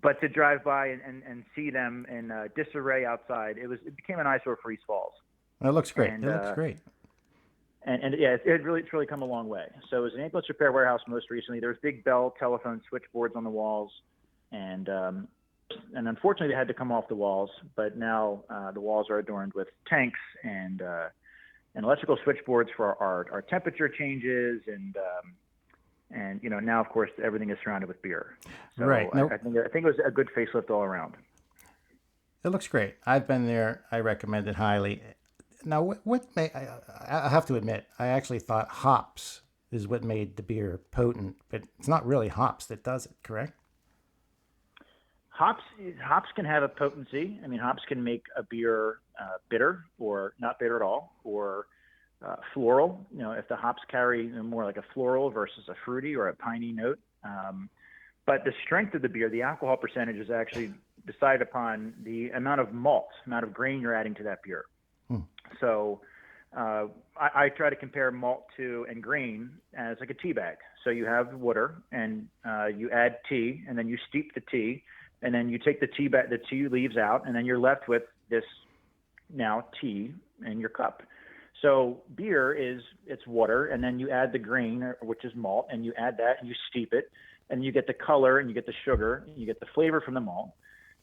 but to drive by and see them in disarray outside, it became an eyesore for East Falls. It looks great. And, it looks great. And yeah, it's really come a long way. So it was an ambulance repair warehouse most recently. There was big Bell telephone switchboards on the walls, and unfortunately they had to come off the walls. But now the walls are adorned with tanks and electrical switchboards for our temperature changes, and now of course everything is surrounded with beer. So right. Now, I think it was a good facelift all around. It looks great. I've been there. I recommend it highly. Now, I have to admit, I actually thought hops is what made the beer potent, but it's not really hops that does it, correct? Hops can have a potency. I mean, hops can make a beer bitter or not bitter at all, or floral. If the hops carry more like a floral versus a fruity or a piney note. But the strength of the beer, the alcohol percentage, is actually decided upon the amount of malt, amount of grain you're adding to that beer. So I try to compare malt and grain as like a tea bag. So you have water and you add tea, and then you steep the tea, and then you take the tea leaves out, and then you're left with this now tea in your cup. So beer it's water, and then you add the grain, which is malt, and you add that and you steep it, and you get the color and you get the sugar, and you get the flavor from the malt.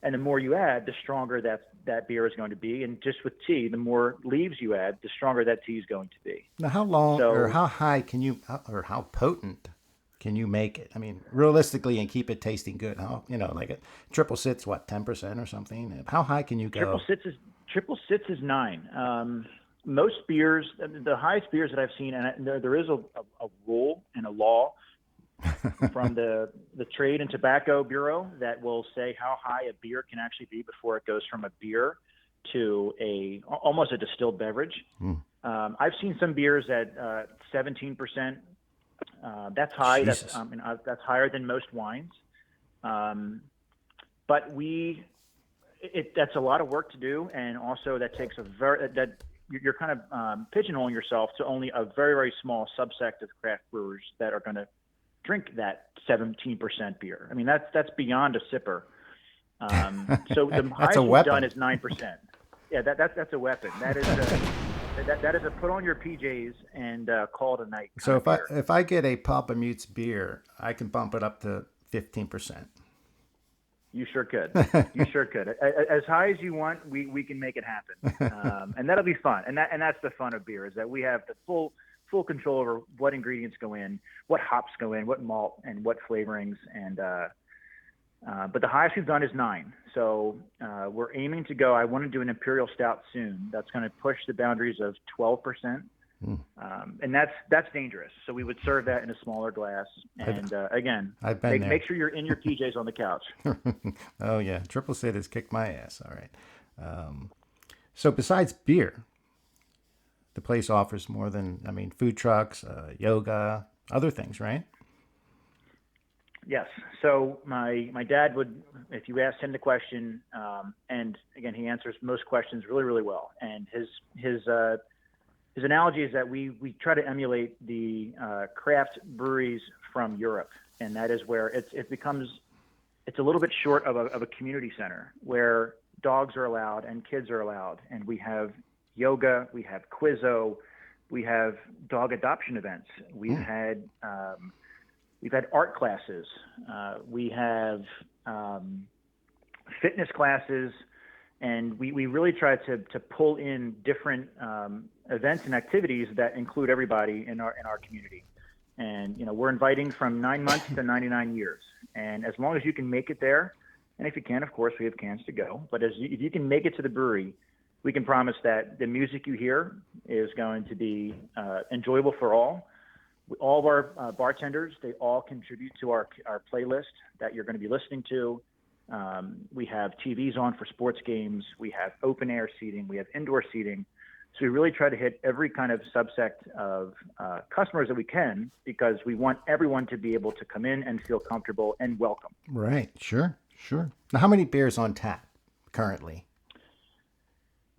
And the more you add, the stronger that beer is going to be. And just with tea, the more leaves you add, the stronger that tea is going to be. Now, how long or how high can you, or how potent can you make it? I mean, realistically, and keep it tasting good. Like a triple sit's, 10% or something? How high can you go? Triple sits is 9. Most beers, the highest beers that I've seen, and there is a rule and a law from the Trade and Tobacco Bureau that will say how high a beer can actually be before it goes from a beer to almost a distilled beverage. I've seen some beers at 17%. That's high. Jesus. That's higher than most wines. But that's a lot of work to do, and also that takes you're kind of pigeonholing yourself to only a very, very small subsect of craft brewers that are going to drink that 17% beer. I mean, that's beyond a sipper. So the highest we've done is 9%. Yeah, that's a weapon. That is a put on your PJs and call it a night. So if I get a Papamutes beer, I can bump it up to 15%. You sure could. You sure could. As high as you want, we can make it happen, and that'll be fun. And that's the fun of beer, is that we have the full control over what ingredients go in, what hops go in, what malt, and what flavorings. And but the highest we've done is 9. So we're aiming to go. I want to do an imperial stout soon. That's going to push the boundaries of 12%. And that's dangerous. So we would serve that in a smaller glass. And again, make sure you're in your PJs on the couch. Oh yeah, triple sit has kicked my ass. All right. So besides beer, the place offers more than, food trucks, yoga, other things, right? Yes. So my dad would, if you asked him the question, and again, he answers most questions really, really well. And his analogy is that we try to emulate the craft breweries from Europe, and that is where it's a little bit short of a community center where dogs are allowed and kids are allowed, and we have yoga, we have Quizzo, we have dog adoption events, we've had art classes, we have fitness classes, and we really try to pull in different events and activities that include everybody in our community. And we're inviting from 9 months to 99 years, and as long as you can make it there, and if you can, of course, we have cans to go. But if you can make it to the brewery, we can promise that the music you hear is going to be enjoyable for all. All of our bartenders, they all contribute to our playlist that you're going to be listening to. We have TVs on for sports games. We have open air seating. We have indoor seating. So we really try to hit every kind of subsect of customers that we can, because we want everyone to be able to come in and feel comfortable and welcome. Right. Sure. Now, how many beers on tap currently?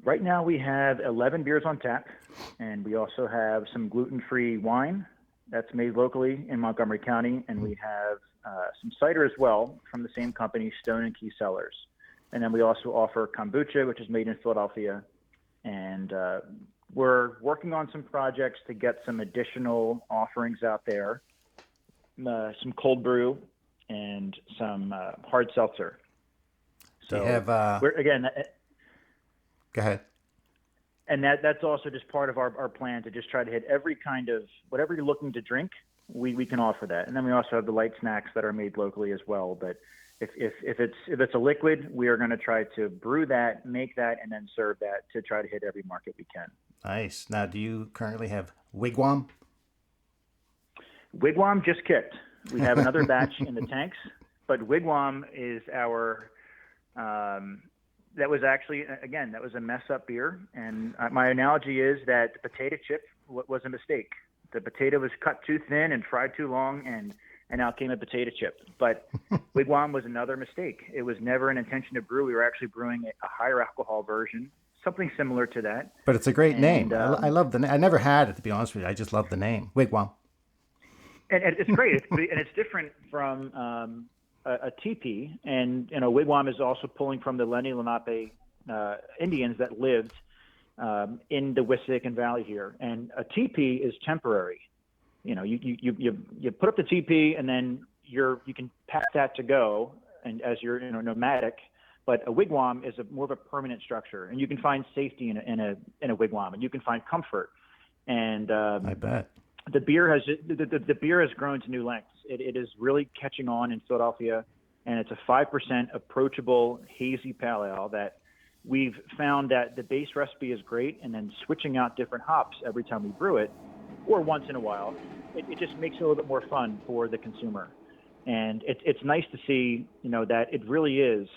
Right now we have 11 beers on tap, and we also have some gluten-free wine that's made locally in Montgomery County, and we have some cider as well from the same company, Stone and Key Cellars. And then we also offer kombucha, which is made in Philadelphia. And we're working on some projects to get some additional offerings out there, some cold brew and some hard seltzer. So you have, we're, again, go ahead. and that's also just part of our plan to just try to hit every kind of, whatever you're looking to drink, we can offer that. And then we also have the light snacks that are made locally as well. But if it's a liquid, we are going to try to brew that, make that, and then serve that to try to hit every market we can. Nice. Now, do you currently have Wigwam? Wigwam just kicked. We have another batch in the tanks, but Wigwam is our that was actually, again, that was a mess up beer. And my analogy is that the potato chip was a mistake. The potato was cut too thin and fried too long, and out came a potato chip. But Wigwam was another mistake. It was never an intention to brew. We were actually brewing a higher alcohol version, something similar to that. But it's a great name. I love the name. I never had it, to be honest with you. I just love the name, Wigwam. And it's great. And it's different from a teepee. And, Wigwam is also pulling from the Lenni Lenape Indians that lived in the Wissahickon Valley here. And a teepee is temporary. You put up the teepee, and then you can pack that to go, and as you're nomadic. But a wigwam is more of a permanent structure, and you can find safety in a wigwam, and you can find comfort. And I bet the beer has grown to new lengths. It is really catching on in Philadelphia, and it's a 5% approachable hazy pale ale that we've found that the base recipe is great, and then switching out different hops every time we brew it, or once in a while, it just makes it a little bit more fun for the consumer. And it's nice to see, that it really is.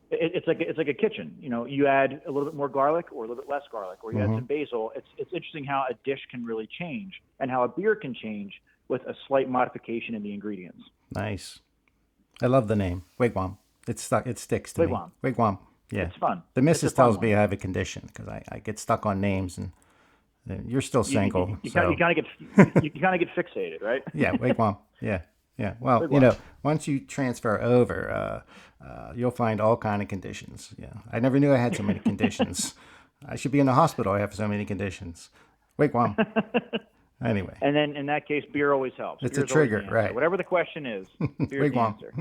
It's like a kitchen. You add a little bit more garlic or a little bit less garlic, or you add some basil. It's interesting how a dish can really change, and how a beer can change with a slight modification in the ingredients. Nice. I love the name Wigwam. It sticks to Wigwam. me. Wigwam. Yeah, it's fun. The missus tells me I have a condition because I get stuck on names, and you're still single. You kind of get fixated, right? Yeah, Wigwam. Yeah. Well, Wigwam. Once you transfer over, you'll find all kind of conditions. Yeah, I never knew I had so many conditions. I should be in the hospital. I have so many conditions. Wigwam. Anyway. And then in that case, beer always helps. It's Beer's a trigger, always the right? Whatever the question is, beer's the answer.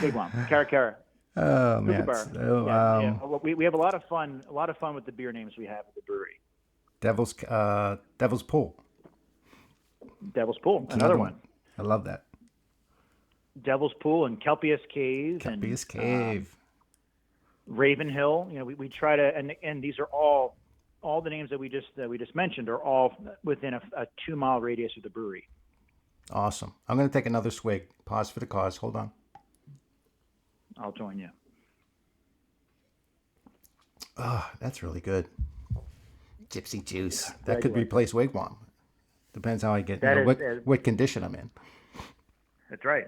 Wigwam. Cara. Oh man. So, we have a lot of fun with the beer names we have at the brewery. Devil's Pool. Devil's Pool, another one. I love that. Devil's Pool and Kelpius Cave. Kelpius Cave. Raven Hill. We try to, and these are all the names that we just mentioned are all within a 2-mile radius of the brewery. Awesome. I'm going to take another swig. Pause for the cause. Hold on. I'll join you. Oh, that's really good. Gypsy juice. That could replace Wigwam. Depends how I get, what condition I'm in. That's right.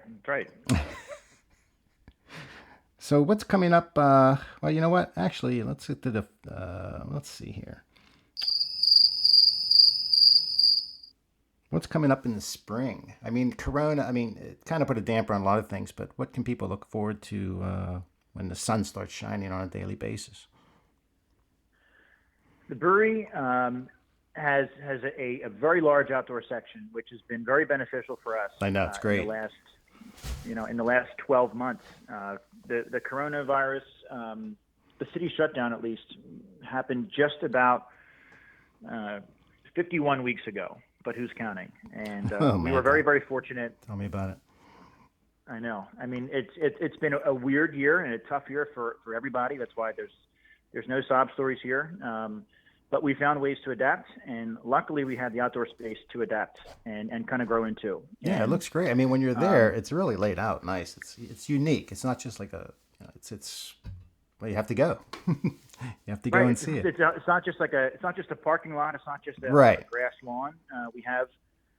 So what's coming up? Well, you know what? Actually, let's get to let's see here. What's coming up in the spring? I mean, Corona, it kind of put a damper on a lot of things, but what can people look forward to when the sun starts shining on a daily basis? The brewery has a very large outdoor section, which has been very beneficial for us. I know, it's great. In the last 12 months, the coronavirus, the city shutdown at least, happened just about 51 weeks ago. But who's counting? And we were very, very fortunate. Tell me about it. I know. It's been a weird year and a tough year for everybody. That's why there's no sob stories here. But we found ways to adapt, and luckily we had the outdoor space to adapt and kind of grow into. Yeah, it looks great. When you're there, it's really laid out nice. It's unique. It's not just like well, you have to go. You have to go and see it. It's not just a parking lot. It's not just a grass lawn. We have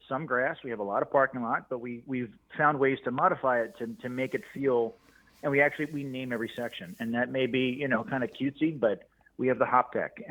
some grass. We have a lot of parking lot, but we've found ways to modify it to make it feel. And we name every section, and that may be kind of cutesy, but we have the hop deck.